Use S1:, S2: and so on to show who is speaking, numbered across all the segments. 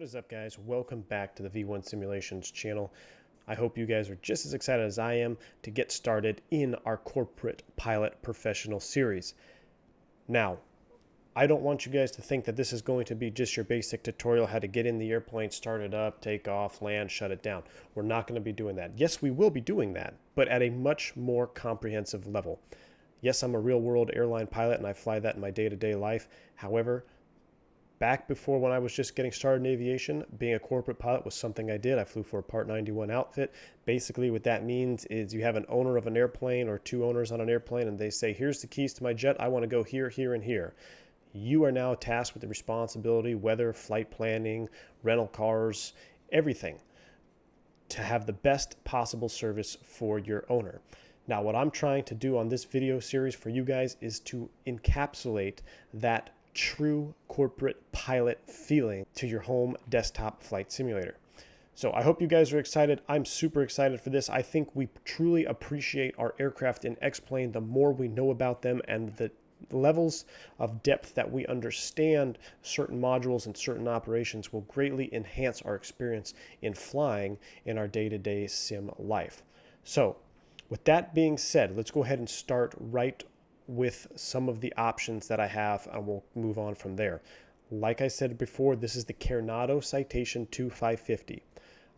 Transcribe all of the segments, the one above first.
S1: is up, guys? Welcome back to the V1 Simulations channel. I hope you guys are just as excited as I am to get started in our Corporate Pilot Professional series. Now, I don't want you guys to think that this is going to be just your basic tutorial how to get in the airplane, start it up, take off, land, shut it down. We're not going to be doing that. Yes, we will be doing that, but at a much more comprehensive level. Yes, I'm a real-world airline pilot and I fly that in my day-to-day life. However, back before when I was just getting started in aviation, being a corporate pilot was something I did. I flew for a Part 91 outfit. Basically what that means is you have an owner of an airplane or two owners on an airplane and they say, here's the keys to my jet. I want to go here, here, and here. You are now tasked with the responsibility, weather, flight planning, rental cars, everything, to have the best possible service for your owner. Now, what I'm trying to do on this video series for you guys is to encapsulate that true corporate pilot feeling to your home desktop flight simulator. So I hope you guys are excited. I'm super excited for this. I think we truly appreciate our aircraft in X-Plane the more we know about them, and the levels of depth that we understand certain modules and certain operations will greatly enhance our experience in flying in our day-to-day sim life. So with that being said, let's go ahead and start right with some of the options that I have, and we'll move on from there. Like I said before, this is the Coronado Citation 2550.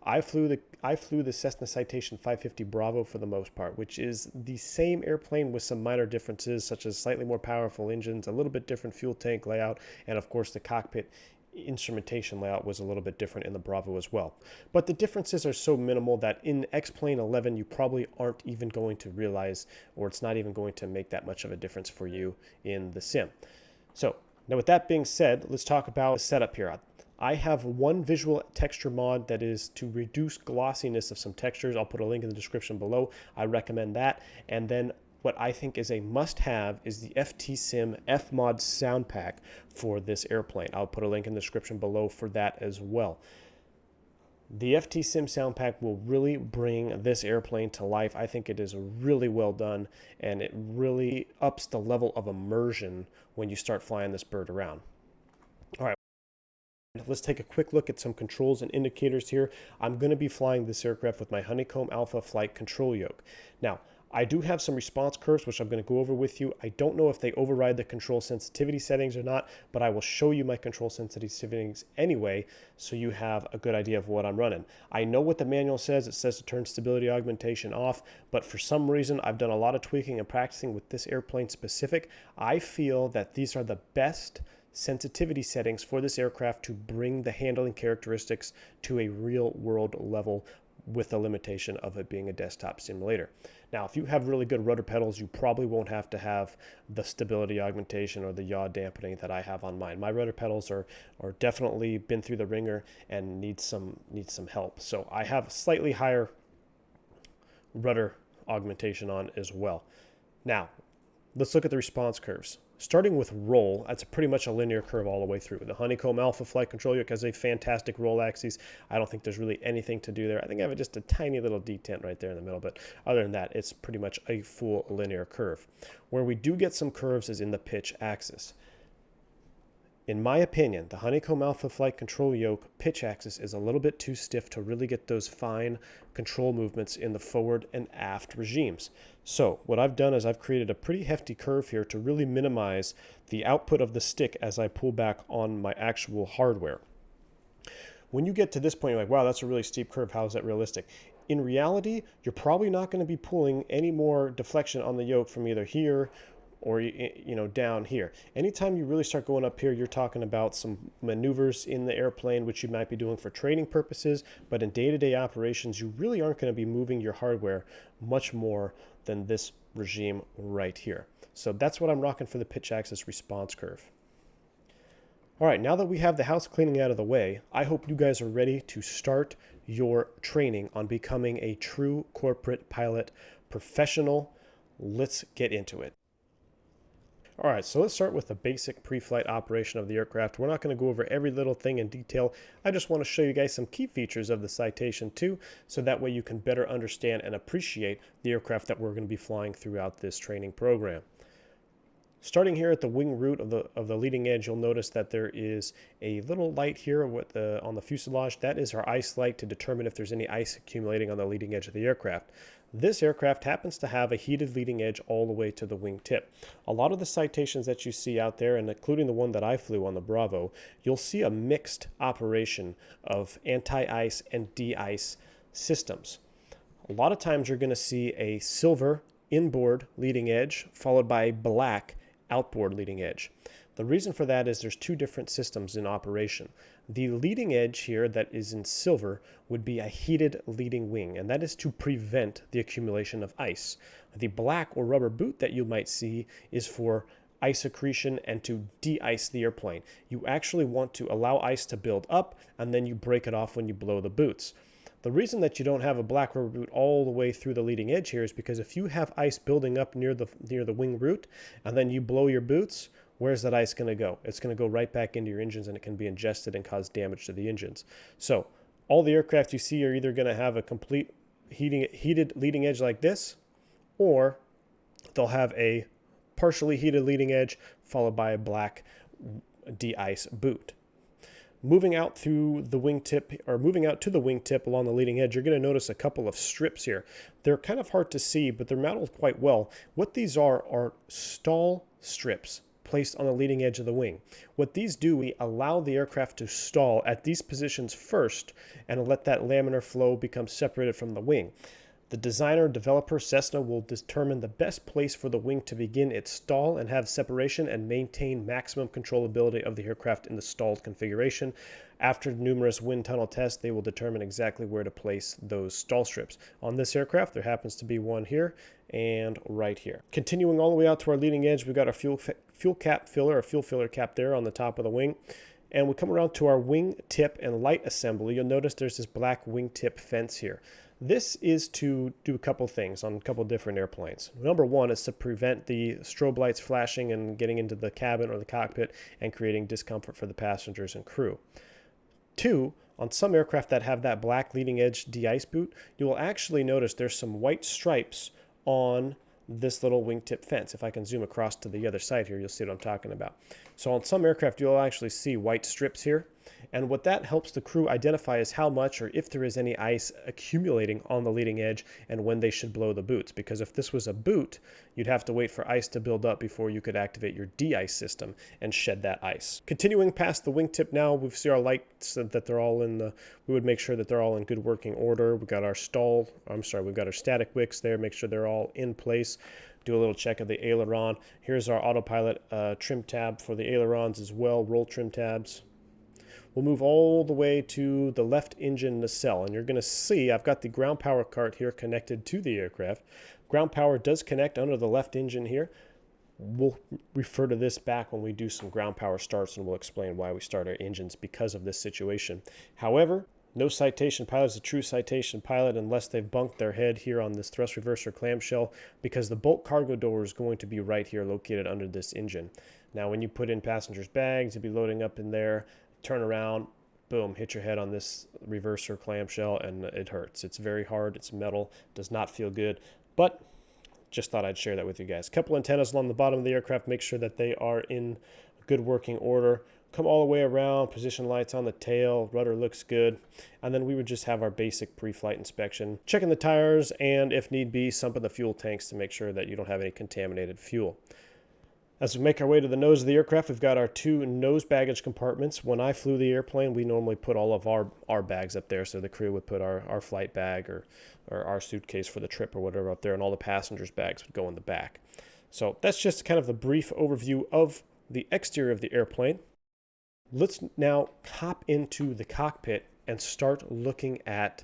S1: I flew the Cessna Citation 550 Bravo for the most part, which is the same airplane with some minor differences, such as slightly more powerful engines, a little bit different fuel tank layout, and of course the cockpit instrumentation layout was a little bit different in the Bravo as well. But the differences are so minimal that in X-Plane 11 you probably aren't even going to realize, or it's not even going to make that much of a difference for you in the sim. So now with that being said, let's talk about the setup here. I have one visual texture mod that is to reduce glossiness of some textures. I'll put a link in the description below. I recommend that. And then what I think is a must-have is the FTSim Fmod soundpack for this airplane. I'll put a link in the description below for that as well. The FTSim soundpack will really bring this airplane to life. I think it is really well done, and it really ups the level of immersion when you start flying this bird around. All right. Let's take a quick look at some controls and indicators here. I'm going to be flying this aircraft with my Honeycomb Alpha flight control yoke. Now, I do have some response curves, which I'm going to go over with you. I don't know if they override the control sensitivity settings or not, but I will show you my control sensitivity settings anyway, so you have a good idea of what I'm running. I know what the manual says. It says to turn stability augmentation off, but for some reason, I've done a lot of tweaking and practicing with this airplane specific. I feel that these are the best sensitivity settings for this aircraft to bring the handling characteristics to a real world level, with the limitation of it being a desktop simulator. Now, if you have really good rudder pedals, you probably won't have to have the stability augmentation or the yaw dampening that I have on mine. My rudder pedals are definitely been through the ringer and need some help. So I have slightly higher rudder augmentation on as well. Now, let's look at the response curves. Starting with roll, that's pretty much a linear curve all the way through. The Honeycomb Alpha flight control yoke has a fantastic roll axis. I don't think there's really anything to do there. I think I have just a tiny little detent right there in the middle, but other than that, it's pretty much a full linear curve. Where we do get some curves is in the pitch axis. In my opinion, the Honeycomb Alpha flight control yoke pitch axis is a little bit too stiff to really get those fine control movements in the forward and aft regimes. So what I've done is I've created a pretty hefty curve here to really minimize the output of the stick as I pull back on my actual hardware. When you get to this point, you're like, wow, that's a really steep curve. How is that realistic? In reality, you're probably not going to be pulling any more deflection on the yoke from either here or down here. Anytime you really start going up here, you're talking about some maneuvers in the airplane, which you might be doing for training purposes, but in day-to-day operations, you really aren't going to be moving your hardware much more than this regime right here. So that's what I'm rocking for the pitch axis response curve. All right, now that we have the house cleaning out of the way, I hope you guys are ready to start your training on becoming a true corporate pilot professional. Let's get into it. All right, so let's start with the basic pre-flight operation of the aircraft. We're not going to go over every little thing in detail. I just want to show you guys some key features of the Citation 2, so that way you can better understand and appreciate the aircraft that we're going to be flying throughout this training program. Starting here at the wing root of the leading edge, you'll notice that there is a little light here with on the fuselage. That is our ice light to determine if there's any ice accumulating on the leading edge of the aircraft. This aircraft happens to have a heated leading edge all the way to the wing tip. A lot of the Citations that you see out there, and including the one that I flew on the Bravo, you'll see a mixed operation of anti-ice and de-ice systems. A lot of times you're going to see a silver inboard leading edge followed by a black outboard leading edge. The reason for that is there's two different systems in operation. The leading edge here that is in silver would be a heated leading wing, and that is to prevent the accumulation of ice. The black or rubber boot that you might see is for ice accretion and to de-ice the airplane. You actually want to allow ice to build up, and then you break it off when you blow the boots. The reason that you don't have a black rubber boot all the way through the leading edge here is because if you have ice building up near the wing root and then you blow your boots, where's that ice going to go? It's going to go right back into your engines, and it can be ingested and cause damage to the engines. So all the aircraft you see are either going to have a complete heated leading edge like this, or they'll have a partially heated leading edge followed by a black de-ice boot. Moving out through the wingtip, or moving out to the wingtip along the leading edge, you're going to notice a couple of strips here. They're kind of hard to see, but they're modeled quite well. What these are stall strips placed on the leading edge of the wing. What these do, we allow the aircraft to stall at these positions first and let that laminar flow become separated from the wing. The designer, developer, Cessna, will determine the best place for the wing to begin its stall and have separation and maintain maximum controllability of the aircraft in the stalled configuration. After numerous wind tunnel tests, they will determine exactly where to place those stall strips. On this aircraft, there happens to be one here and right here. Continuing all the way out to our leading edge, we've got our fuel cap filler, or fuel filler cap there on the top of the wing. And we come around to our wing tip and light assembly. You'll notice there's this black wing tip fence here. This is to do a couple things on a couple different airplanes. Number one is to prevent the strobe lights flashing and getting into the cabin or the cockpit and creating discomfort for the passengers and crew. Two, on some aircraft that have that black leading edge de-ice boot, you will actually notice there's some white stripes on this little wingtip fence. If I can zoom across to the other side here, you'll see what I'm talking about. So on some aircraft, you'll actually see white strips here. And what that helps the crew identify is how much, or if there is any ice accumulating on the leading edge and when they should blow the boots. Because if this was a boot, you'd have to wait for ice to build up before you could activate your de-ice system and shed that ice. Continuing past the wingtip now, we see our lights that they're all in the, we would make sure that they're all in good working order. We've got our we've got our static wicks there, make sure they're all in place. Do a little check of the aileron. Here's our autopilot trim tab for the ailerons as well, roll trim tabs. We'll move all the way to the left engine nacelle, and you're going to see I've got the ground power cart here connected to the aircraft. Ground power does connect under the left engine here. We'll refer to this back when we do some ground power starts, and we'll explain why we start our engines because of this situation. However, no Citation pilot is a true Citation pilot unless they've bunked their head here on this thrust reverser clamshell, because the bolt cargo door is going to be right here located under this engine. Now when you put in passengers' bags, you'll be loading up in there, turn around, boom, hit your head on this reverser clamshell, and it hurts. It's very hard, it's metal, does not feel good, but just thought I'd share that with you guys. A couple antennas along the bottom of the aircraft, make sure that they are in good working order. Come all the way around, position lights on the tail, rudder looks good, and then we would just have our basic pre-flight inspection, checking the tires, and if need be, sumping the fuel tanks to make sure that you don't have any contaminated fuel. As we make our way to the nose of the aircraft, we've got our two nose baggage compartments. When I flew the airplane, we normally put all of our bags up there, so the crew would put our flight bag or our suitcase for the trip or whatever up there, and all the passengers' bags would go in the back. So that's just kind of the brief overview of the exterior of the airplane. Let's now hop into the cockpit and start looking at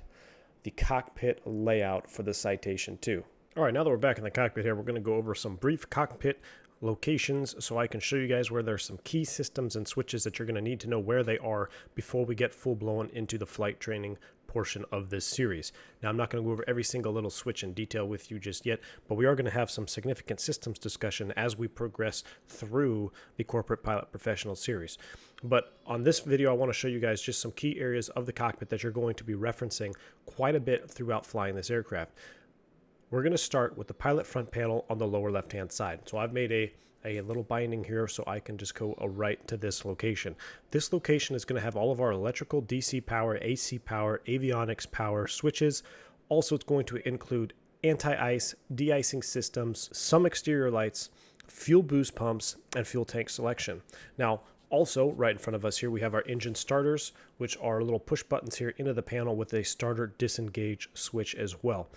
S1: the cockpit layout for the Citation 2. All right, now that we're back in the cockpit here, we're going to go over some brief cockpit locations so I can show you guys where there's some key systems and switches that you're going to need to know where they are before we get full-blown into the flight training portion of this series. Now, I'm not going to go over every single little switch in detail with you just yet, but we are going to have some significant systems discussion as we progress through the Corporate Pilot Professional series. But on this video, I want to show you guys just some key areas of the cockpit that you're going to be referencing quite a bit throughout flying this aircraft. We're going to start with the pilot front panel on the lower left-hand side. So I've made a little binding here so I can just go right to this location. This location is going to have all of our electrical, DC power, AC power, avionics power switches. Also, it's going to include anti-ice, de-icing systems, some exterior lights, fuel boost pumps, and fuel tank selection. Now, also, right in front of us here, we have our engine starters, which are little push buttons here into the panel with a starter disengage switch as well.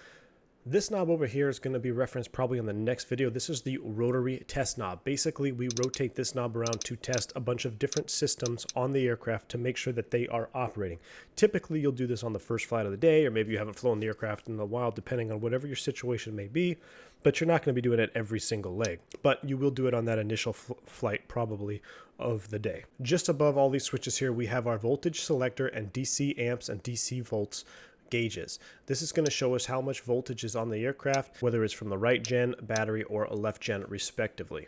S1: This knob over here is going to be referenced probably in the next video. This is the rotary test knob. Basically, we rotate this knob around to test a bunch of different systems on the aircraft to make sure that they are operating. Typically, you'll do this on the first flight of the day, or maybe you haven't flown the aircraft in a while, depending on whatever your situation may be, but you're not going to be doing it every single leg. But you will do it on that initial flight probably of the day. Just above all these switches here, we have our voltage selector and DC amps and DC volts gauges. This is going to show us how much voltage is on the aircraft, whether it's from the right gen battery or a left gen respectively.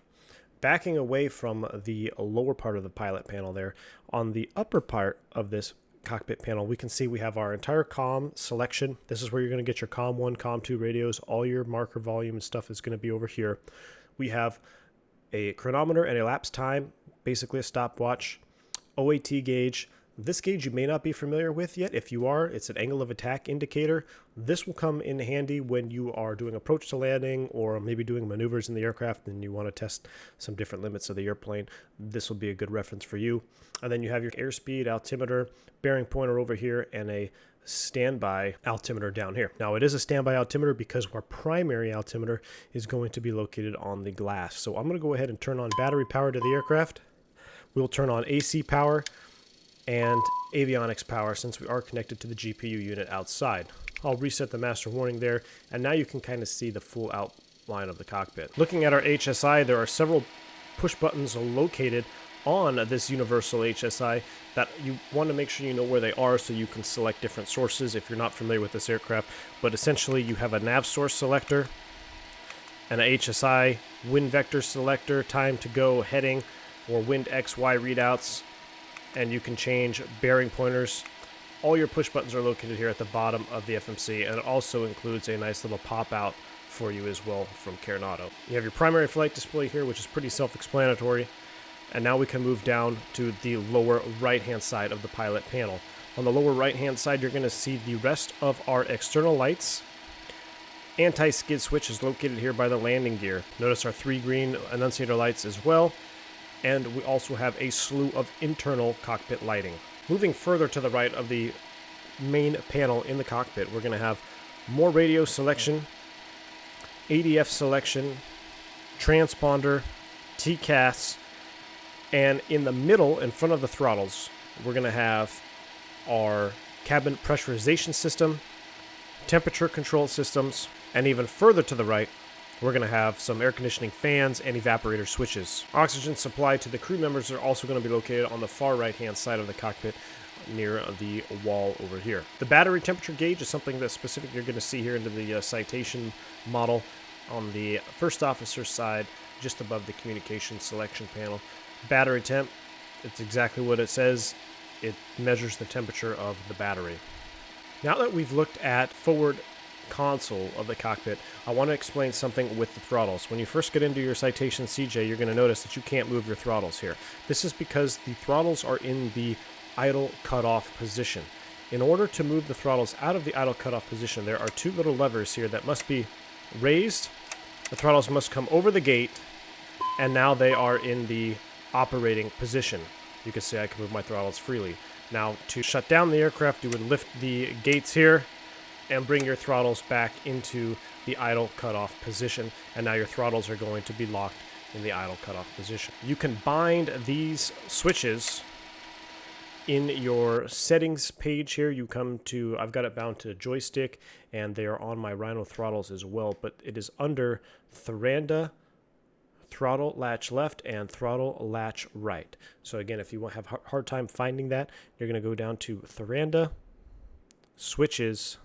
S1: Backing away from the lower part of the pilot panel there, on the upper part of this cockpit panel, we can see we have our entire comm selection. This is where you're going to get your comm 1, comm 2 radios. All your marker volume and stuff is going to be over here. We have a chronometer and elapsed time, basically a stopwatch, OAT gauge. This gauge you may not be familiar with yet. If you are, it's an angle of attack indicator. This will come in handy when you are doing approach to landing or maybe doing maneuvers in the aircraft and you want to test some different limits of the airplane. This will be a good reference for you. And then you have your airspeed altimeter, bearing pointer over here, and a standby altimeter down here. Now, it is a standby altimeter because our primary altimeter is going to be located on the glass. So I'm going to go ahead and turn on battery power to the aircraft. We'll turn on AC power and avionics power since we are connected to the GPU unit outside. I'll reset the master warning there, and now you can kind of see the full outline of the cockpit. Looking at our HSI, there are several push buttons located on this universal HSI that you want to make sure you know where they are so you can select different sources if you're not familiar with this aircraft. But essentially you have a nav source selector, and a HSI, wind vector selector, time to go, heading, or wind XY readouts, and you can change bearing pointers. All your push buttons are located here at the bottom of the FMC, and it also includes a nice little pop-out for you as well from Coronado. You have your primary flight display here, which is pretty self-explanatory, and now we can move down to the lower right-hand side of the pilot panel. On the lower right-hand side, you're going to see the rest of our external lights. Anti-skid switch is located here by the landing gear. Notice our 3 green annunciator lights as well. And we also have a slew of internal cockpit lighting. Moving further to the right of the main panel in the cockpit, we're going to have more radio selection, ADF selection, transponder, TCAS, and in the middle, in front of the throttles, we're going to have our cabin pressurization system, temperature control systems, and even further to the right, we're going to have some air conditioning fans and evaporator switches. Oxygen supply to the crew members are also going to be located on the far right-hand side of the cockpit near the wall over here. The battery temperature gauge is something that's specific you're going to see here into the Citation model on the first officer side, just above the communication selection panel. Battery temp, it's exactly what it says. It measures the temperature of the battery. Now that we've looked at forward console of the cockpit, I want to explain something with the throttles. When you first get into your Citation CJ, you're going to notice that you can't move your throttles here. This is because the throttles are in the idle cutoff position. In order to move the throttles out of the idle cutoff position, there are 2 little levers here that must be raised. The throttles must come over the gate, and now they are in the operating position. You can see I can move my throttles freely. Now, to shut down the aircraft, you would lift the gates here and bring your throttles back into the idle cutoff position, and now your throttles are going to be locked in the idle cutoff position. You can bind these switches in your settings page here. You come to, I've got it bound to joystick, and they are on my Rhino throttles as well, but it is under Thuranda, throttle latch left, and throttle latch right. So again, if you have a hard time finding that, you're going to go down to Thuranda, switches,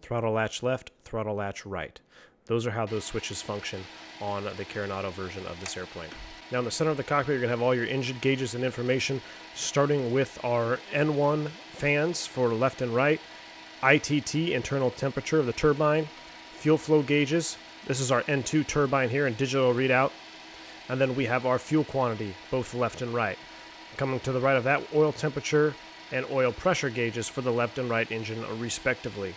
S1: throttle latch left, throttle latch right. Those are how those switches function on the Coronado version of this airplane. Now in the center of the cockpit, you're going to have all your engine gauges and information, starting with our N1 fans for left and right, ITT, internal temperature of the turbine, fuel flow gauges. This is our N2 turbine here and digital readout. And then we have our fuel quantity, both left and right. Coming to the right of that, oil temperature and oil pressure gauges for the left and right engine respectively.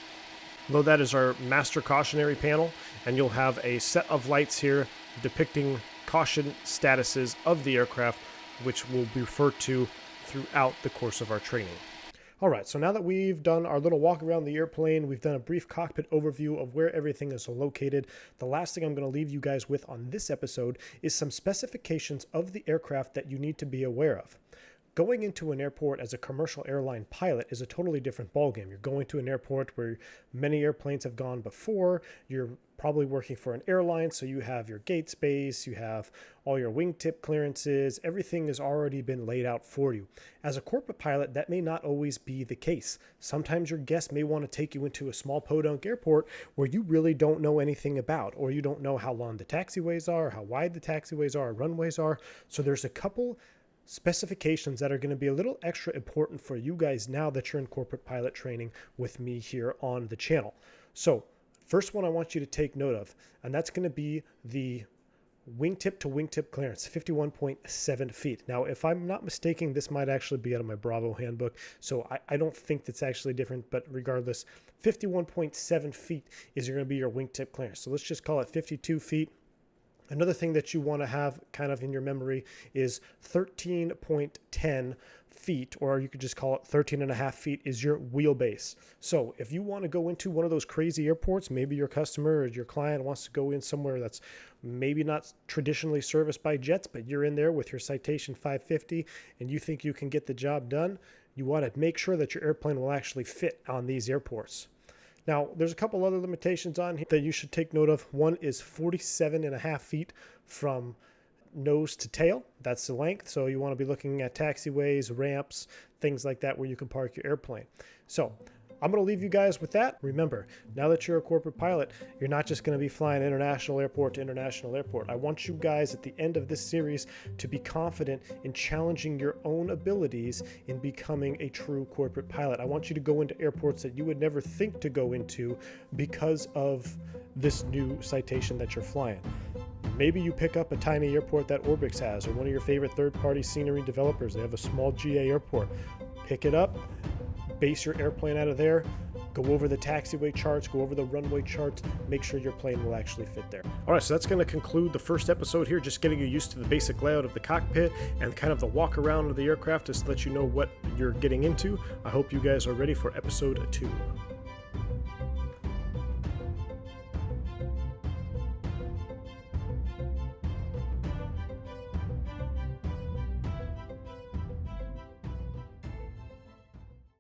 S1: Below that is our master cautionary panel, and you'll have a set of lights here depicting caution statuses of the aircraft, which will be referred to throughout the course of our training. Alright, so now that we've done our little walk around the airplane, we've done a brief cockpit overview of where everything is located, the last thing I'm going to leave you guys with on this episode is some specifications of the aircraft that you need to be aware of. Going into an airport as a commercial airline pilot is a totally different ballgame. You're going to an airport where many airplanes have gone before. You're probably working for an airline, so you have your gate space, you have all your wingtip clearances, everything has already been laid out for you. As a corporate pilot, that may not always be the case. Sometimes your guest may want to take you into a small podunk airport where you really don't know anything about, or you don't know how long the taxiways are, how wide the taxiways are, or runways are. So there's a couple specifications that are going to be a little extra important for you guys now that you're in corporate pilot training with me here on the channel. So first one I want you to take note of, and that's going to be the wingtip to wingtip clearance, 51.7 feet. Now, if I'm not mistaken, this might actually be out of my Bravo handbook, so I don't think that's actually different, but regardless, 51.7 feet is going to be your wingtip clearance. So let's just call it 52 feet. Another thing that you want to have kind of in your memory is 13.10 feet, or you could just call it 13.5 feet, is your wheelbase. So if you want to go into one of those crazy airports, maybe your customer or your client wants to go in somewhere that's maybe not traditionally serviced by jets, but you're in there with your Citation 550 and you think you can get the job done, you want to make sure that your airplane will actually fit on these airports. Now, there's a couple other limitations on here that you should take note of. One is 47.5 feet from nose to tail. That's the length. So you want to be looking at taxiways, ramps, things like that where you can park your airplane. So I'm going to leave you guys with that. Remember, now that you're a corporate pilot, you're not just going to be flying international airport to international airport. I want you guys at the end of this series to be confident in challenging your own abilities in becoming a true corporate pilot. I want you to go into airports that you would never think to go into because of this new citation that you're flying. Maybe you pick up a tiny airport that Orbix has, or one of your favorite third-party scenery developers. They have a small GA airport. Pick it up, base your airplane out of there, go over the taxiway charts, go over the runway charts, make sure your plane will actually fit there. All right, so that's going to conclude the first episode here, just getting you used to the basic layout of the cockpit and kind of the walk around of the aircraft just to let you know what you're getting into. I hope you guys are ready for episode 2.